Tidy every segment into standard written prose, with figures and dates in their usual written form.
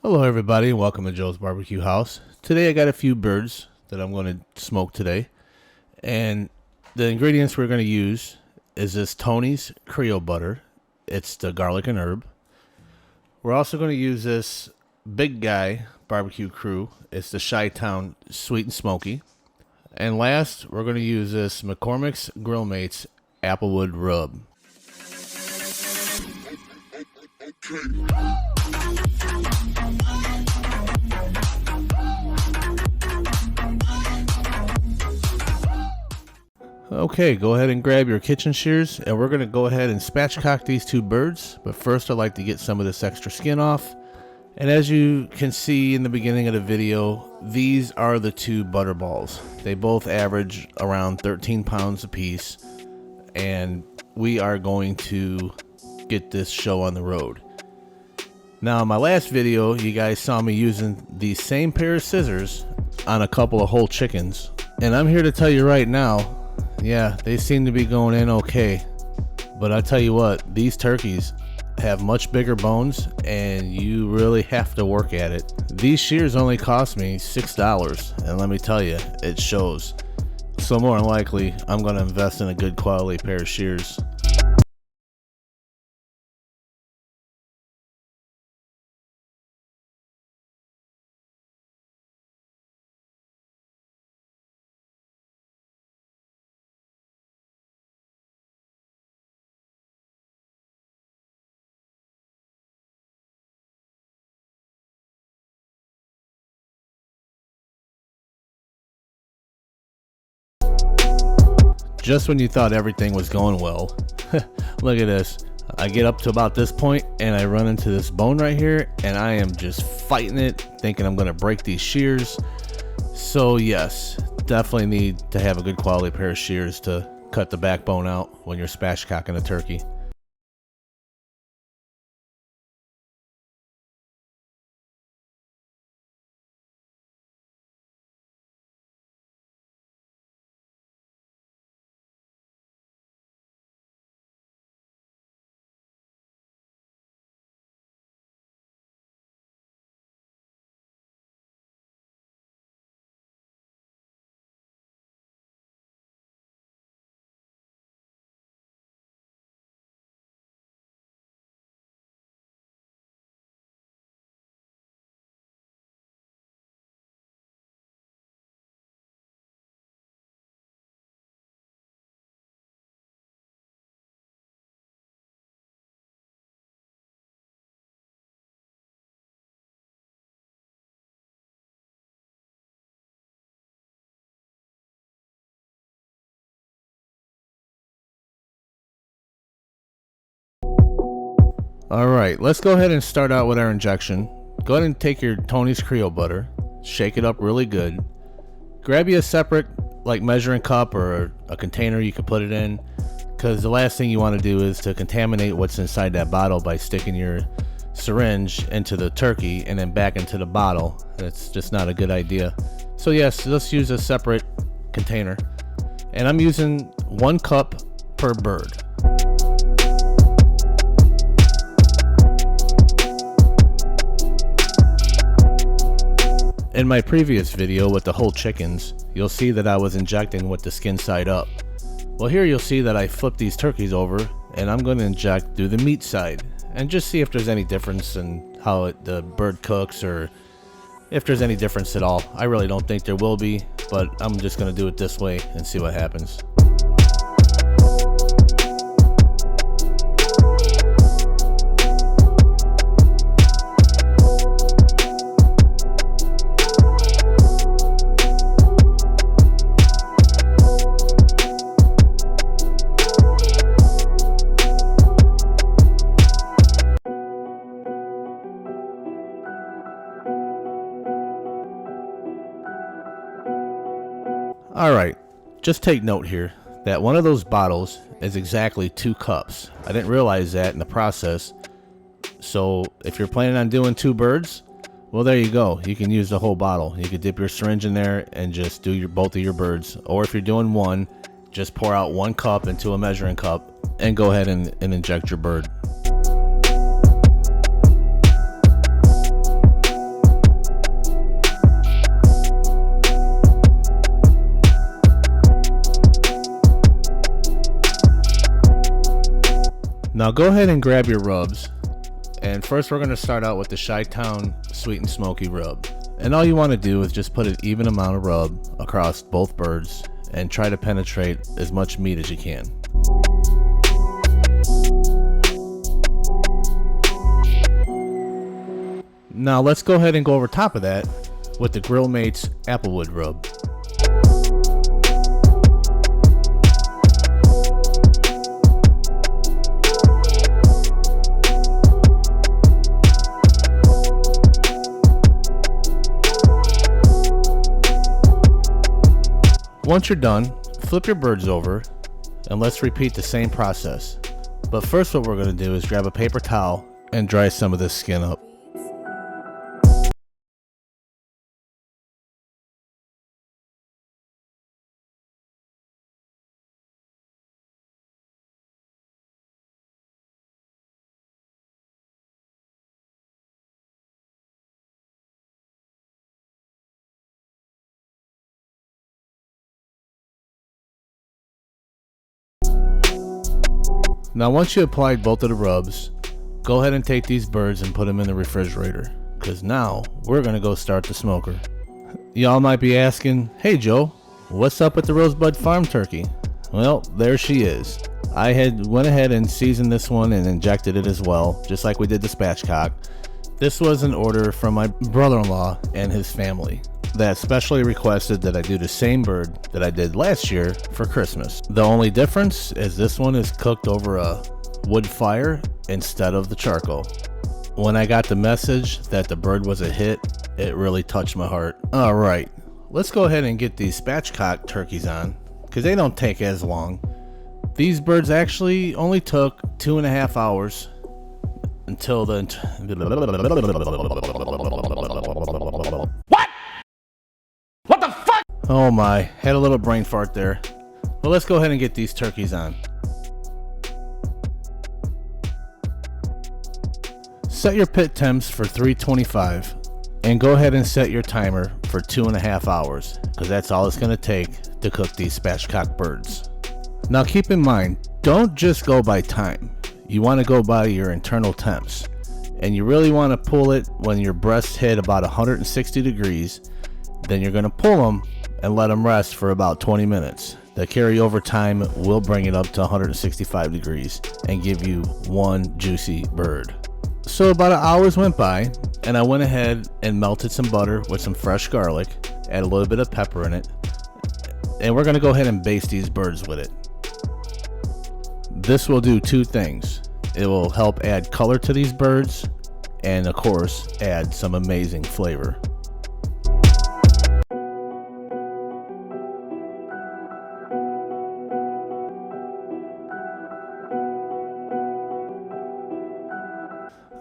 Hello everybody, and welcome to Joe's Barbecue House. Today I got a few birds that I'm going to smoke today. And the ingredients we're going to use is this Tony's Creole butter. It's the garlic and herb. We're also going to use this Big Guy barbecue crew. It's the chi-townsweet&smokey. And last, we're going to use this McCormick's Grill Mates Applewood rub. Okay, go ahead and grab your kitchen shears, and we're going to go ahead and spatchcock these two birds. But first I'd like to get some of this extra skin off. And as you can see in the beginning of the video, these are the two butter balls. They both average around 13 pounds a piece, and we are going to get this show on the road. Now in my last video, you guys saw me using the same pair of scissors on a couple of whole chickens. And I'm here to tell you right now, yeah, they seem to be going in okay. But I tell you what, these turkeys have much bigger bones and you really have to work at it. These shears only cost me $6, and let me tell you, it shows. So more than likely, I'm going to invest in a good quality pair of shears. Just when you thought everything was going well, look at this. I get up to about this point and I run into this bone right here, and I am just fighting it, thinking I'm gonna break these shears. So yes, definitely need to have a good quality pair of shears to cut the backbone out when you're spatchcocking a turkey. Alright, let's go ahead and start out with our injection. Go ahead and take your Tony's Creole butter, shake it up really good. Grab you a separate measuring cup or a container you can put it in, because the last thing you want to do is to contaminate what's inside that bottle by sticking your syringe into the turkey and then back into the bottle. That's just not a good idea. So yes, let's use a separate container. And I'm using 1 cup per bird. In my previous video with the whole chickens, you'll see that I was injecting with the skin side up. Well, here you'll see that I flip these turkeys over and I'm going to inject through the meat side and just see if there's any difference in how the bird cooks, or if there's any difference at all. I really don't think there will be, but I'm just going to do it this way and see what happens. Alright, just take note here that one of those bottles is exactly 2 cups. I didn't realize that in the process. So if you're planning on doing 2 birds, well, there you go. You can use the whole bottle. You could dip your syringe in there and just do both of your birds. Or if you're doing one, just pour out 1 cup into a measuring cup and go ahead and inject your bird. go ahead and grab your rubs. And first we're going to start out with the chi-townsweet&smokey rub. And all you want to do is just put an even amount of rub across both birds and try to penetrate as much meat as you can. Now let's go ahead and go over top of that with the Grill Mates Applewood rub. Once you're done, flip your birds over and let's repeat the same process. But first what we're going to do is grab a paper towel and dry some of this skin up. Now once you applied both of the rubs, go ahead and take these birds and put them in the refrigerator, because now we're going to go start the smoker. Y'all might be asking, hey Joe, what's up with the Rosebud Farm turkey? Well, there she is. I had went ahead and seasoned this one and injected it as well, just like we did the spatchcock. This was an order from my brother-in-law and his family that specially requested that I do the same bird that I did last year for Christmas. The only difference is this one is cooked over a wood fire instead of the charcoal. When I got the message that the bird was a hit, it really touched my heart. Alright, let's go ahead and get these spatchcock turkeys on, because they don't take as long. These birds actually only took 2.5 hours until the... What the fuck? Oh my, had a little brain fart there. Well, let's go ahead and get these turkeys on. Set your pit temps for 325 and go ahead and set your timer for 2.5 hours, because that's all it's going to take to cook these spatchcock birds. Now keep in mind, don't just go by time. You want to go by your internal temps, and you really want to pull it when your breasts hit about 160 degrees. Then you're going to pull them and let them rest for about 20 minutes. The carryover time will bring it up to 165 degrees and give you one juicy bird. So about an hour's went by, and I went ahead and melted some butter with some fresh garlic, add a little bit of pepper in it, and we're going to go ahead and baste these birds with it. This will do two things. It will help add color to these birds and of course add some amazing flavor.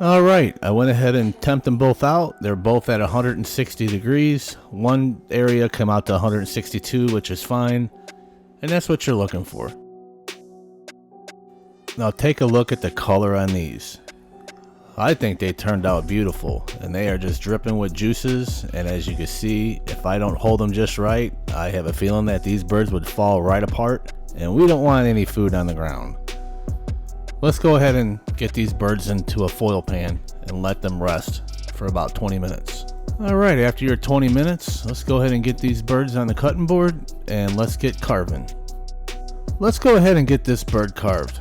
Alright, I went ahead and temped them both out. They're both at 160 degrees. One area come out to 162, which is fine. And that's what you're looking for. Now take a look at the color on these. I think they turned out beautiful, and they are just dripping with juices. And as you can see, if I don't hold them just right, I have a feeling that these birds would fall right apart, and we don't want any food on the ground. Let's go ahead and get these birds into a foil pan and let them rest for about 20 minutes. Alright, after your 20 minutes, let's go ahead and get these birds on the cutting board and let's get carving. Let's go ahead and get this bird carved,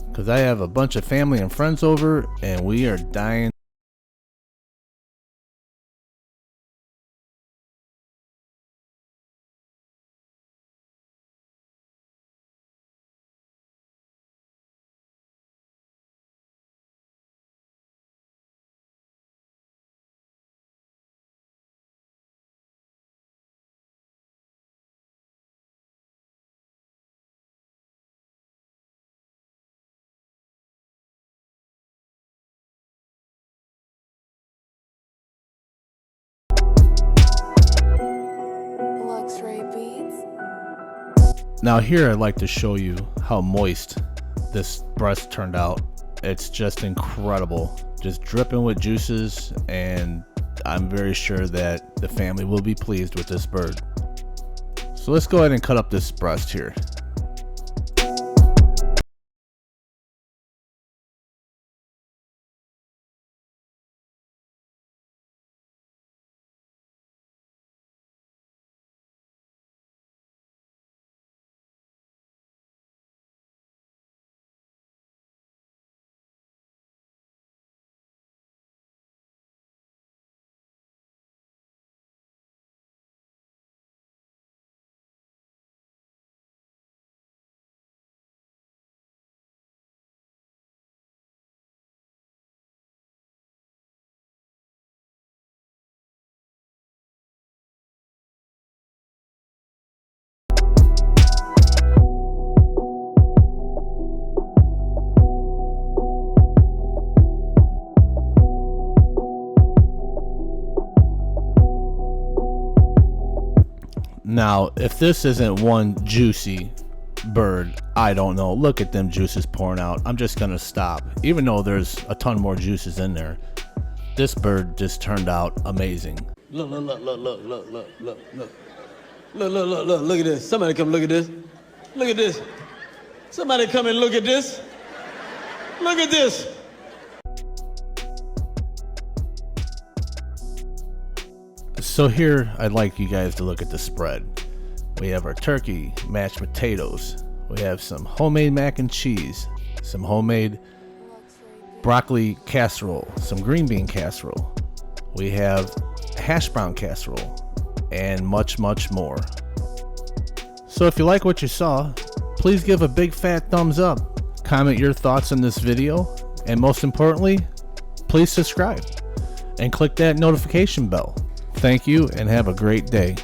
because I have a bunch of family and friends over and we are dying. Luxray beats. Now here I'd like to show you how moist this breast turned out. It's just incredible, just dripping with juices, and I'm very sure that the family will be pleased with this bird. So let's go ahead and cut up this breast here. Now, if this isn't one juicy bird, I don't know. Look at them juices pouring out. I'm just gonna stop. Even though there's a ton more juices in there, this bird just turned out amazing. Look, look, look, look, look, look, look, look, look. Look, look, look, look, look at this. Somebody come look at this. Look at this. Somebody come and look at this. Look at this. So here, I'd like you guys to look at the spread. We have our turkey, mashed potatoes. We have some homemade mac and cheese, some homemade broccoli casserole, some green bean casserole. We have hash brown casserole, and much, much more. So if you like what you saw, please give a big fat thumbs up, comment your thoughts on this video, and most importantly, please subscribe and click that notification bell. Thank you and have a great day.